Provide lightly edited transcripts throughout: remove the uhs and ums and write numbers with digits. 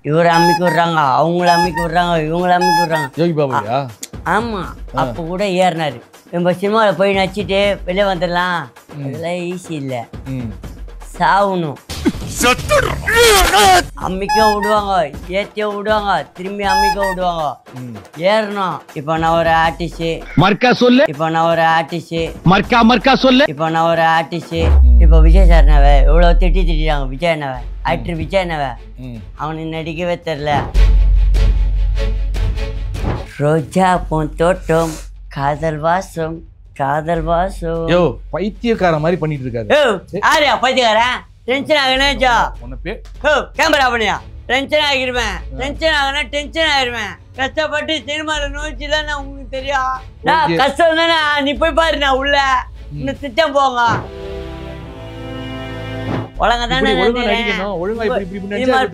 இவரை அம்மிக்கு விடுறாங்க, அவங்கள அம்மிக்கு விடுறாங்க, இவங்கள அம்மிக்கு விடுறாங்க. யோகி பாபுயா? ஆமாம், அப்போ கூட ஏறினார். நம்ம சினிமாவில் போய் நடிச்சிட்டு வெளியே வந்துடலாம், அதெல்லாம் ஈஸி இல்லை. சாகணும். அம்மிக்க விடுவாங்க, ஏற்றிய விடுவாங்க, திரும்பி அம்மிக்க விடுவாங்க, ஏறணும். இப்போ நான் ஒரு ஆர்டிஸ்ட், இப்போ நான் ஒரு ஆர்டிஸ்ட், இப்போ நான் ஒரு ஆர்டிஸ்ட். இப்போ விஜய் சார் நவை இவ்வளோ திட்டிட்டாங்க. விஜய் நவை ஆக்டர் விஜய் நவை அவனுக்கு நடிக்கவே தெரில. ரோஜா பூந்தோட்டம் காதல் வாசம் காதல் வாசம். யோ பைத்தியக்கார மாதிரி பண்ணிட்டு இருக்காரு. ஆரியா பைத்தியக்காரன்? டென்ஷன் ஆகுனேச்சா கேமரா பண்ணியா? டென்ஷன் ஆகிருவேன். டென்ஷன் ஆகுனா டென்ஷன் ஆகிருவேன். கஷ்டப்பட்டு சினிமாவில் நோய்ச்சிதான் நான் உங்களுக்கு தெரியும். நான் கஷ்டம் தானே, நீ போய் பாரு. நான் உள்ள இன்னும் திட்டம் போங்க. ஒழுங்கா தானே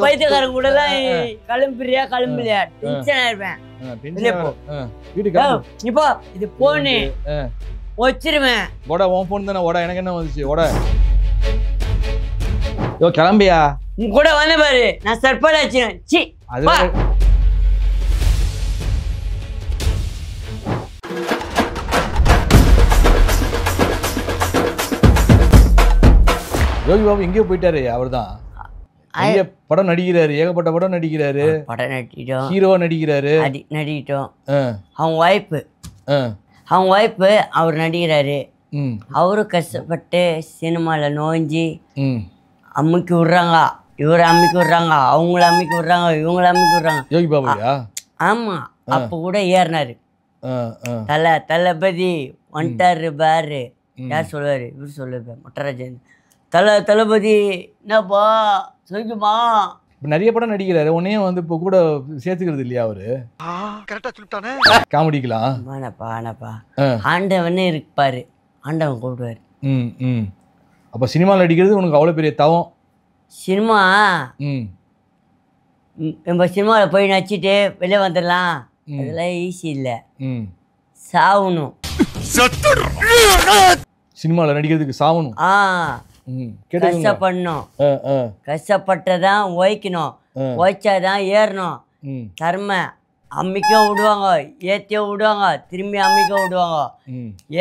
பைத்தியக்காரன் கூட எல்லாம் கிளம்பிறியா கிளம்பலையா? டென்ஷன் ஆயிருவேன். இப்போ இது போனு வச்சிருவேன். உன் போன் தானே ஓட, எனக்கு என்ன வந்துச்சு ஓட? யோ கிளம்பியா? உன் கூட வந்து பாரு, நான் சர்பாடு ஆச்சுனேன். சி அது யோகி பாபு எங்கேயோ போயிட்டாரு. அவர் தான் படம் நடிக்கிறாரு, ஏகப்பட்ட படம் நடிக்கிறாரு. படம் நடிட்டோம், ஹீரோவா நடிக்கிறாரு, நடிக்கிட்டோம். அவங்க ஒய்ஃபு அவர் நடிக்கிறாரு. அவரும் கஷ்டப்பட்டு சினிமாவில் நோஞ்சி அம்மிக்கு விடுறாங்க, இவரை அம்மிக்கு விடுறாங்க, அவங்கள அம்மிக்கு விடுறாங்க, இவங்கள அம்மிக்கு விடுறாங்க. யோகி பாபுயா? ஆமாம், அப்போ கூட ஏறினாரு. தளபதி வந்துட்டாரு பாரு. யார் சொல்லுவார்? இவர் சொல்லுவார், மொட்டராஜன். தளபதி என்னப்பா சொல்லுமா? நிறைய படம் நடிக்கிறாரு. உன்னையும் வந்து இப்போ கூட சேர்த்துக்கிறது இல்லையா அவரு? கரெக்டா சொல்லிட்டானே. காமெடிக்கலாம் ஆனாப்பா ஆண்டவனே இருப்பாரு, ஆண்டவன் கூப்பிடுவார். அப்போ சினிமாவில் நடிக்கிறது உனக்கு அவ்வளோ பெரிய தவம். சினிமா நம்ம சினிமாவில் போய் நடிச்சிட்டு வெளியே வந்துடலாம், அதெல்லாம் ஈஸி இல்லை. சாகணும். சினிமாவில் நடிக்கிறதுக்கு சாகணும். கஷ்டப்படணும். கஷ்டப்பட்டதான் ஓய்க்கணும், ஓய்ச்சாதான் ஏறணும். தர்ம அம்மிக்க விடுவாங்க, ஏற்றிய விடுவாங்க, திரும்பி அம்மிக்க விடுவாங்க,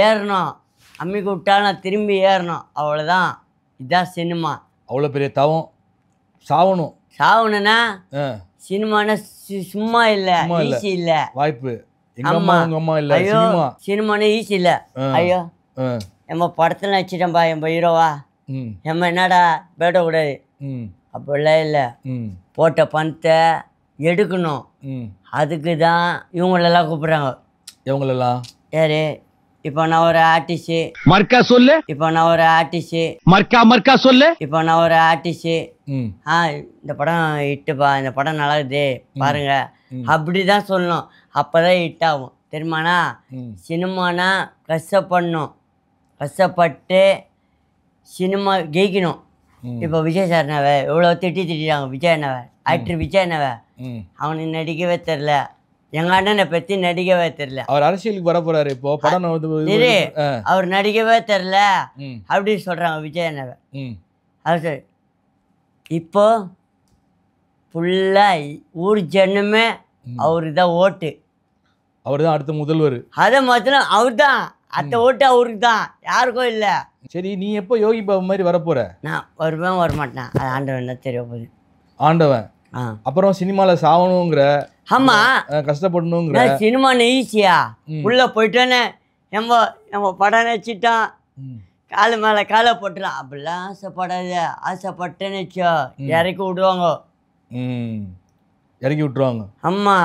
ஏறணும். அம்மிக்க விட்டாலும் திரும்பி ஏறணும், அவ்வளோதான். இதுதான் சினிமா. அவ்வளோ பெரிய தவம். சாகணும். சாகணும்னா சினிமானா சும்மா இல்லை, ஈஸி இல்லை. வாய்ப்பு சினிமானா ஈஸி இல்லை. ஐயோ நம்ம படத்தில் நடிச்சிட்டோம்பா, என் ஹீரோவா நம்ம என்னடா பேட்டக்கூடாது அப்படிலாம் இல்லை. போட்ட பணத்தை எடுக்கணும். அதுக்கு தான் இவங்களெல்லாம் கூப்பிட்றாங்க. இவங்களெல்லாம் யாரு? இப்போ நான் ஒரு ஆர்டிஸ்ட், இப்போ நான் ஒரு ஆர்டிஸ்ட், இப்போ நான் ஒரு ஆர்டிஸ்ட். இந்த படம் ஹிட்டுப்பா, இந்த படம் நல்லா இருக்குது பாருங்க, அப்படிதான் சொல்லணும். அப்போதான் ஹிட் ஆகும், தெரியுமாண்ணா? சினிமானா கஷ்டப்படணும், கஷ்டப்பட்டு சினிமா ஜெயிக்கணும். இப்போ விஜய் சார் நவை இவ்வளோ திட்டிட்டாங்க. விஜய் நவை ஆக்டர் விஜய் நவை அவனுக்கு நடிக்கவே தெரில. எங்க அண்ணனை பற்றி நடிக்கவே தெரில. அவர் அரசியலுக்கு வர போறாரு. இப்போ படம் அவர் நடிக்கவே தெரில அப்படின்னு சொல்றாங்க விஜய் நவை. அது சரி, இப்போ ஃபுல்லா ஊர் ஜனமே அவரு தான் ஓட்டு. அவர் தான் அடுத்த முதல்வர். அதை மாத்திரம் அவர் தான், அடுத்த ஓட்டு அவருக்கு தான், யாருக்கும் இல்லை. சரி, நீ எப்போ யோகி பாபு மாதிரி வரப்போற? நான் வருவேன் வரமாட்டேன், அது ஆண்டவன் தான் தெரிய போகுது. ஆண்டவன். அப்புறம் சினிமாவில் சாகணுங்கிற, ஆமா கஷ்டப்படணுங்கிற. சினிமான்னு ஈஸியா உள்ள போயிட்டோன்னே நம்ம படம் நடிச்சிட்டோம், காலு மேலே காலை போட்டுலாம். அப்படிலாம் ஆசைப்படாத. ஆசைப்பட்டேன்னு வச்சோ இறக்கி விடுவாங்க. இறக்கி விட்டுருவாங்க. ஆமா,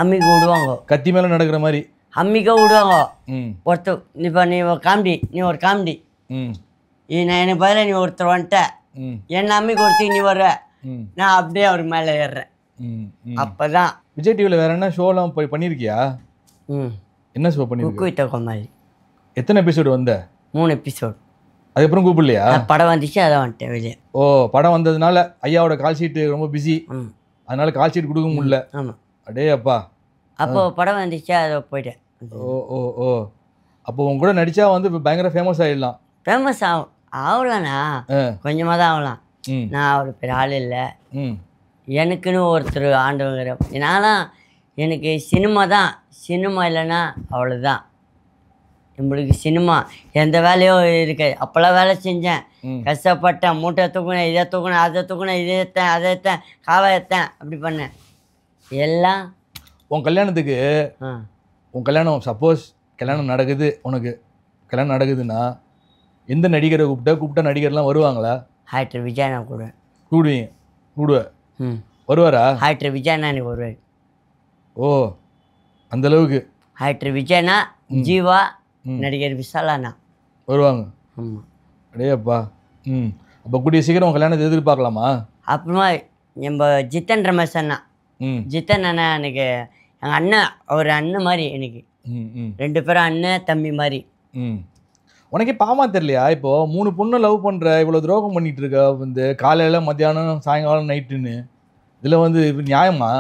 அம்மிக்க விடுவாங்க. கத்தி மேலே நடக்கிற மாதிரி அம்மிக்க விடுவாங்க. ஒருத்தர் இப்போ நீ ஒரு காமெடி, நீ ஒரு காமெடி, நான் எனக்கு பதிலாக நீ ஒருத்தர் வந்துட்ட, என்ன அம்மிக்கு ஒருத்தர் நீ வர்ற, நான் அப்படியே அவர் மேலே ஏறுறேன். அப்போதான். விஜய் டிவியில் வேற என்ன ஷோலாம் போய் பண்ணியிருக்கியா? என்ன ஷோ பண்ணிருக்க? குக்கு வித் கோமாளி. எத்தனை எபிசோடு வந்த? 3 எபிசோடு. அதுக்கப்புறம் கூப்பிடலையா? படம் வந்துச்சு, அதான் வந்துட்டேன் வெளியே. ஓ, படம் வந்ததுனால ஐயாவோட கால் ஷீட்டு ரொம்ப பிஸி, அதனால கால் ஷீட் கொடுக்க முடியல. ஆமாம். அடே அப்பா. அப்போ படம் வந்துச்சு, அதை போயிட்டேன். ஓ ஓ ஓ. அப்போ உங்க கூட நடிச்சா வந்து இப்போ பயங்கர ஃபேமஸ் ஆகிடலாம். ஃபேமஸ் ஆகலாண்ணா, கொஞ்சமாக தான் ஆகலாம். நான் ஒரு பெரிய ஆள் இல்லை, எனக்குன்னு ஒருத்தர் ஆண்டவங்கிற நான்லாம் எனக்கு சினிமா தான். சினிமா இல்லைன்னா அவ்வளோதான். நம்மளுக்கு சினிமா எந்த வேலையும் இருக்காது. அப்போல்லாம் வேலை செஞ்சேன், கஷ்டப்பட்டேன், மூட்டை தூக்குனேன், இதை தூக்குனேன், அதை தூக்குனேன், இதை ஏற்றேன், அதை ஏற்றேன், காவை ஏற்றேன், அப்படி பண்ணேன் எல்லாம். உன் கல்யாணத்துக்கு உன் கல்யாணம் சப்போஸ் கல்யாணம் நடக்குது, உனக்கு கல்யாணம் நடக்குதுன்னா எந்த நடிகரை கூப்பிட்டா நடிகர்லாம் வருவாங்களா? ஆக்டர் விஜய் நான் கூடுவேன். கூடுவேன். வருவாரா? ஆக்டர் விஜய்னா எனக்கு வருவார். ஓ, அந்த அளவுக்கு. ஆக்டர் விஜய்னா ஜீவா, நடிகர் விஷாலாண்ணா வருவாங்க. ஆமாம். அடேப்பா. அப்போ கூடிய சீக்கிரம் கல்யாணத்தை எதிர்பார்க்கலாமா? அப்புறமா நம்ம ஜித்தன் ரமேஷ் அண்ணா. ஜித்தன் அண்ணா எனக்கு எங்கள் அண்ணன், ஒரு அண்ணன் மாதிரி எனக்கு. 2 பேரும் அண்ணன் தம்பி மாதிரி. உனக்கே பாவமா தெரியலையா? இப்போ 3 பொண்ணு லவ் பண்ணுற, இவ்வளோ துரோகம் பண்ணிட்டு இருக்க, வந்து காலையில் மத்தியானம் சாயங்காலம் நைட்டுன்னு, இதில் வந்து நியாயமா?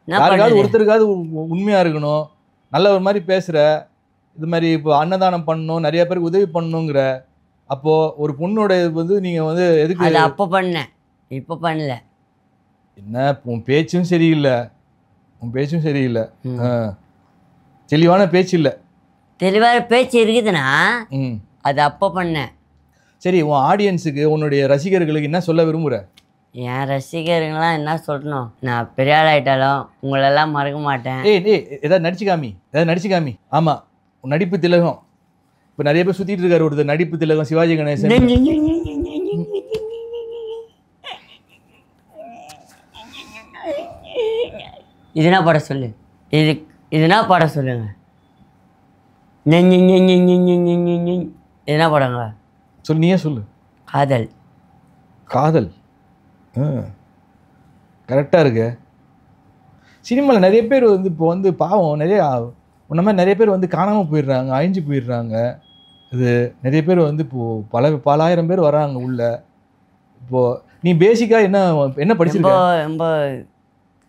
யாருக்காவது ஒருத்தருக்காவது உண்மையாக இருக்கணும், நல்ல ஒரு மாதிரி பேசுகிற, இது மாதிரி இப்போ அன்னதானம் பண்ணணும், நிறைய பேருக்கு உதவி பண்ணணுங்கிற, அப்போது ஒரு பொண்ணோட வந்து நீங்கள் வந்து எதுக்கு? அது அப்போ பண்ணேன், இப்போ பண்ணல. என்ன உன் பேச்சும் சரியில்லை, தெளிவான பேச்சு இல்லை. தெளிவான பேச்சு இருக்குதுன்னா அது அப்போ பண்ணேன். சரி, உன் ஆடியன்ஸுக்கு, உன்னுடைய ரசிகர்களுக்கு என்ன சொல்ல விரும்புகிற? என் ரசிகர்கள்லாம் என்ன சொல்லணும், நான் பெரிய ஆள் ஆகிட்டாலும் உங்களெல்லாம் மறக்க மாட்டேன். ஏதாவது நடிச்சு காமி. ஆமாம், நடிப்பு திலகம். இப்போ நிறைய பேர் சுற்றிட்டு இருக்காரு ஒருத்தர், நடிப்பு திலகம் சிவாஜி கணேசன். இதுனா பாட சொல்லு, இதுனா பாட சொல்லுங்க. இதுனா பாடங்க சொல்லு, நீயே சொல்லு. காதல் கரெக்டாக இருக்கு. சினிமாவில் நிறைய பேர் வந்து இப்போ வந்து பாவம், உன்ன மாதிரி நிறைய பேர் வந்து காணாமல் போயிடுறாங்க, அழிஞ்சு போயிடுறாங்க. இது நிறைய பேர் வந்து இப்போது பல ஆயிரம் பேர் வராங்க உள்ள. இப்போது நீ பேசிக்காக என்ன படிச்சிருக்க?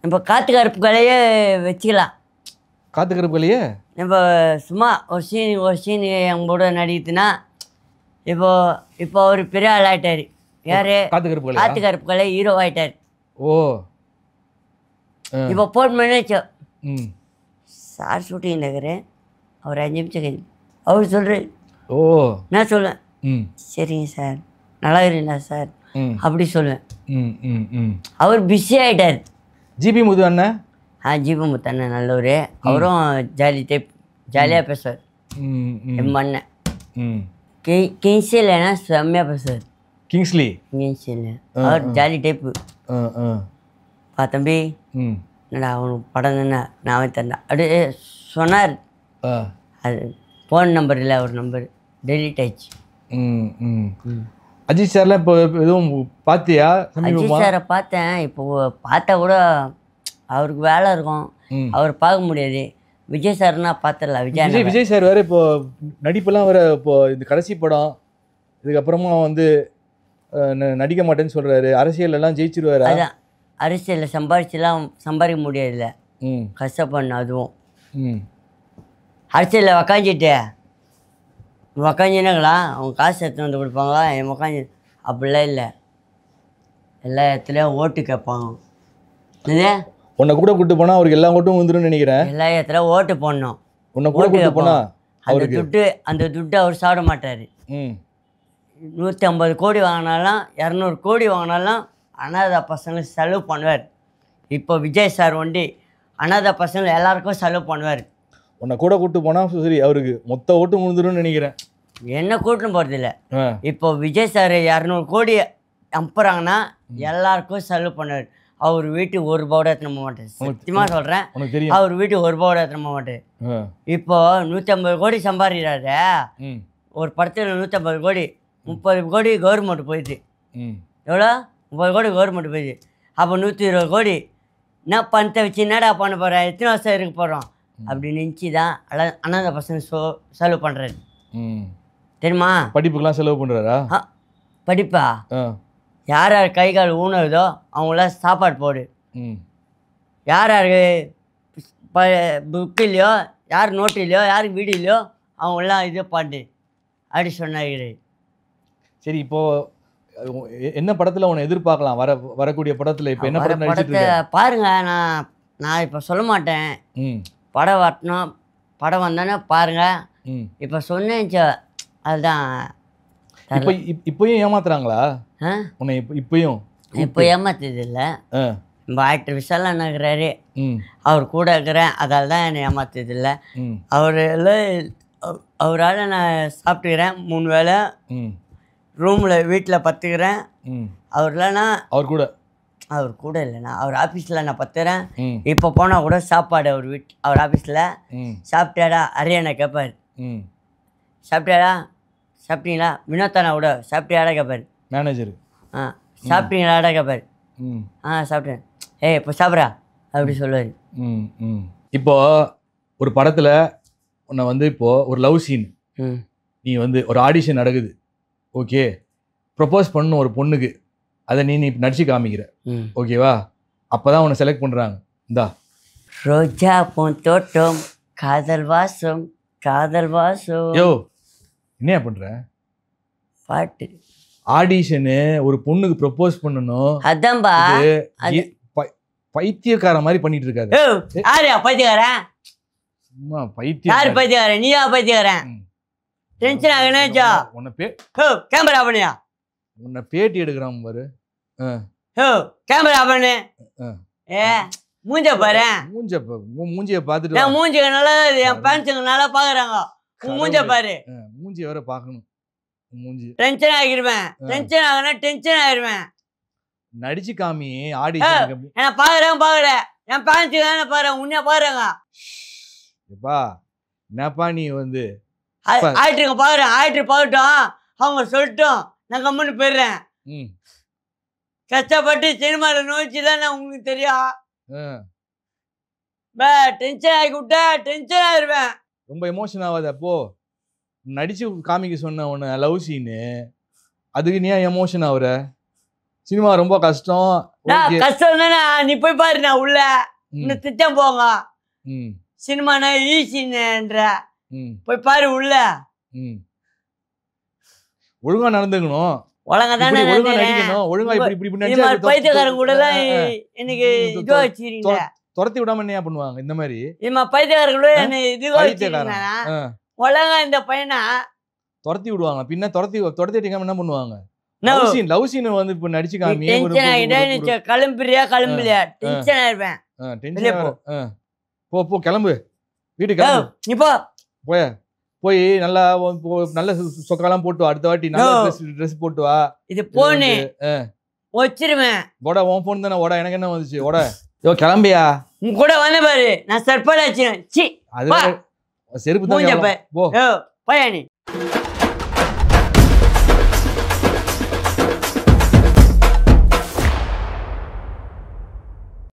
நம்ம காத்துக்கருப்புகளையே வச்சுக்கலாம். காத்துக்கருப்புகளையே நம்ம சும்மா ஒரு சீன் எங்களோட நடிக்குதுன்னா, இப்போ ஒரு பெரிய ஆள் ஆகிட்டார். யார்? காத்துக்கருப்புகளை ஹீரோ ஆகிட்டார். ஓ, இப்போ போன் பண்ணிச்சோ சார் ஷூட்டிங் இருக்கிறேன், அவர் 5 நிமிஷம் கழிச்சு அவர் சொல்கிறார். ஓ, நான் சொல்லுவேன், சரிங்க சார், நல்லா இருக்கீங்களா சார், அப்படி சொல்லுவேன். அவர் பிஸி ஆகிட்டார். ஜிபி முத்து அண்ணன். ஜிபி முத்து அண்ணன் நல்லவர். அவரும் ஜாலியாக பேசுவார். என் அண்ணன் கிங்ஸ்லினா செம்மையாக பேசுவார். கிங்ஸ்லி அவர் ஜாலி டைப்பு. தம்பி என்னடா அவனுக்கு படம் தானே, நான் தந்தேன் அப்படியே சொன்னார். அது ஃபோன் நம்பர் இல்லை, ஒரு நம்பர் டெலிட் ஆயிடுச்சு. அஜித் சார்லாம் இப்போ எதுவும் பார்த்தியா? அஜித் சாரை பார்த்தேன். இப்போ பார்த்தா கூட அவருக்கு வேலை இருக்கும், அவர் பார்க்க முடியாது. விஜய் சார்னா பார்த்துடலாம். விஜய் சார் வேறு இப்போ நடிப்பெல்லாம் வேறு, இப்போ இந்த கடைசி படம் இதுக்கப்புறமா வந்து நடிக்க மாட்டேன்னு சொல்கிறாரு. அரசியலெல்லாம் ஜெயிச்சிருவாரு. அதான் அரசியலில் சம்பாதிக்க முடியாதுல்ல, கஷ்டப்படணும். அதுவும் அரசியலில் உக்காஞ்சினாங்களா அவங்க காசு எடுத்துன்னு வந்து கொடுப்பாங்களா, என் உக்காஞ்சி அப்படிலாம் இல்லை. எல்லா இடத்துலையும் ஓட்டு கேட்பாங்க. இது உன்னை கூட கூப்பிட்டு போனால் அவருக்கு எல்லா ஓட்டும் வந்துடும் நினைக்கிறேன். எல்லா இடத்துலையும் ஓட்டு போடணும். உன்னை கூட கூப்பிட்டு போனால் அந்த துட்டு அவர் சாப்பிட மாட்டார். 150 கோடி வாங்கினாலும் 200 கோடி வாங்கினாலும் அனாதை பசங்களுக்கு செலவு பண்ணுவார். இப்போ விஜய் சார் ஒண்டி அனாதை பசங்க எல்லாருக்கும் செலவு பண்ணுவார். உன்னை கூட கூப்பிட்டு போனால் சரி, அவருக்கு மொத்த ஓட்டு முடிஞ்சிடும்னு நினைக்கிறேன். என்ன கூட்டின்னு போகிறதில்ல. இப்போ விஜய் சார் 200 கோடி அனுப்புகிறாங்கன்னா எல்லாருக்கும் செலவு பண்ணுவார். அவர் வீட்டுக்கு 1 ரூபாவோட எடுத்துன்னு போக மாட்டார். சத்தியமாக சொல்கிறேன், அவர் வீட்டுக்கு 1 ரூபாவோட எடுத்துன்னு போக மாட்டார். இப்போ 150 கோடி சம்பாதிக்கிறாரு. ஒரு படத்தில் 150 கோடி, 30 கோடி கவர்மெண்ட் போயிடுது. எவ்வளோ? 30 கோடி கவர்மெண்ட் போயிடுது. அப்போ 120 கோடி என்ன பணத்தை வச்சு என்னடா பண்ண போகிறேன், எத்தனை வருஷம் இருக்க போகிறோம் அப்படி நினச்சி தான் அனாதை பசங்க செலவு பண்ணுறாரு. தெரியுமா? படிப்புக்கெல்லாம் செலவு பண்ணுறாரா? படிப்பா? யார் யார் கை கால் ஊனதோ அவங்களாம் சாப்பாடு போடு. யார் யாருக்கு புக்கிலையோ, யார் நோட்டிலையோ, யாருக்கு வீடியோலையோ அவங்களாம் இது பாட்டு அப்படி சொன்னாரு. சரி, இப்போது என்ன படத்துல உன்னை எதிர்பார்க்கலாம் வரக்கூடிய படத்துல? இப்ப என்ன படம் நடிச்சிட்டு படத்தை இருக்க? பாருங்க. நான் இப்போ சொல்ல மாட்டேன். படம் வரணும், படம் வந்தானே பாருங்க. இப்போ சொன்னேன் அதுதான். இப்பயும் ஏமாத்துறாங்களா உன்னை? இப்பயும் இப்போ ஏமாத்துது இல்லை. நம்ம ஆக்டர் விஷால் இருக்கிறாரு, அவர் கூட இருக்கிறேன், அதால் தான் என்னை ஏமாத்துது இல்லை. அவரால் நான் சாப்பிட்டுக்கிறேன் 3 வேளை, ரூமில் வீட்டில் பத்துக்கிறேன். அவர் இல்லைன்னா அவர் கூட இல்லைண்ணா, அவர் ஆஃபீஸில் நான் பத்துக்கிறேன். இப்போ போனால் கூட சாப்பாடு அவர் ஆஃபீஸில் சாப்பிட்டாடா அரியணை கேட்பார். சாப்பிட்டியாடா, சாப்பிட்டீங்களா? வினோத்தானா கூட சாப்பிட்டியாடா கேட்பார் மேனேஜர். சாப்பிட்டீங்களாடா கேட்பார். சாப்பிட்டேன். இப்போ சாப்பிட்றா அப்படி சொல்லுவார். இப்போ ஒரு படத்தில் உன்னை வந்து இப்போ ஒரு லவ் சீன், நீ வந்து ஒரு ஆடிஷன் நடக்குது, ஓகே, ப்ரப்போஸ் பண்ணணும் ஒரு பொண்ணுக்கு, அதை நீ நடிச்சு காமிக்கிற, ஓகேவா? அப்போதான் உன்னை செலக்ட் பண்ணுறாங்க. இந்தா ரோஜா பூந்தோட்டம் காதல் வாசம் காதல் வாசம். யோ என்னையா பண்ற? பாட்டு ஆடிஷனு ஒரு பொண்ணுக்கு ப்ரப்போஸ் பண்ணணும், அதான்பா. பைத்தியக்கார மாதிரி பண்ணிட்டு இருக்காரு. யாரையா பைத்தியக்காரன்? சும்மா பைத்தியம். யாரு பைத்தியக்காரன்? நீயா பைத்தியக்காரன்? டென்ஷன் ஆகுனேச்சா உன்னை கேமரா பண்ணியா? உன்னை பேட்டி எடுக்கிறான் பாரு. கேமரா பண்ணு. மூஞ்ச பாரு. மூஞ்சிய பாத்துட்டு என் மூஞ்சிக்கு நல்லா, என் பேண்ட்ஸுக்கு நல்லா பாக்குறாங்க. மூஞ்ச பாரு. மூஞ்சி வேற பாக்கணும். மூஞ்சி டென்ஷன் ஆகிருவேன். டென்ஷன் ஆகுனா டென்ஷன் ஆகிருவேன். நடிச்சு காமி ஆடிஷன். என்ன பாக்குற என் பேண்ட்ஸுக்கு தானே பாரு. உன்னைய பாருங்க. எப்பா என்னப்பா நீ வந்து ஆயிட்டுருங்க பாக்குறேன். ஆயிட்டு பாக்கட்டும், அவங்க சொல்லட்டும், நான் கம்முன்னு போயிடுறேன். கஷ்டப்பட்டு சினிமாவில் நோய்ச்சிதான் உங்களுக்கு தெரியும். டென்ஷன் ஆகி விட்டா டென்ஷன் ஆகிருவேன். ரொம்ப எமோஷன் ஆகாது. அப்போ நடிச்சு காமிக்க சொன்ன உன்னை லவ் சீனு, அதுக்கு நீ எமோஷன் ஆகுற? சினிமா ரொம்ப கஷ்டம். கஷ்டம் தானே. நீ போய் பாரு, நான் உள்ள இன்னும் திட்டம் போங்க. சினிமானா ஈஸின்ற போய் பாரு உள்ள. ஒழுங்கா நடந்துக்கணும், ஒழுங்கா தானே நடிக்கணும். ஒழுங்கா இப்படி பைத்தியக்காரன் கூட எல்லாம் எனக்கு இதுவா வச்சுக்கிறீங்க. துரத்தி விடாம என்ன பண்ணுவாங்க இந்த மாதிரி? பைத்தியக்காரன் கூட என்ன இதுவா வச்சுக்கிறீங்க. ஒழுங்கா இந்த பையனா துரத்தி விடுவாங்க. பின்ன துரத்திட்டு என்ன பண்ணுவாங்க? லவ் சீன் வந்து இப்ப நடிச்சு காமி. கிளம்புறியா கிளம்பலையா? டென்ஷன் ஆயிருவேன். போ கிளம்பு, வீட்டுக்கு கிளம்பு. இப்போ போய் நல்லா நல்ல சொக்காலாம் போட்டு வா. அடுத்த வாட்டி நல்ல ட்ரெஸ் போட்டு வா. இது போனு வச்சிருவேன். ஓட உன் போன் தானே. ஓட எனக்கு என்ன வந்துச்சு? ஓட யோ கிளம்பியா? உன் கூட வந்த பாரு, நான் சர்படா ஆச்சு. அது செருப்பு தான். போ பையனி.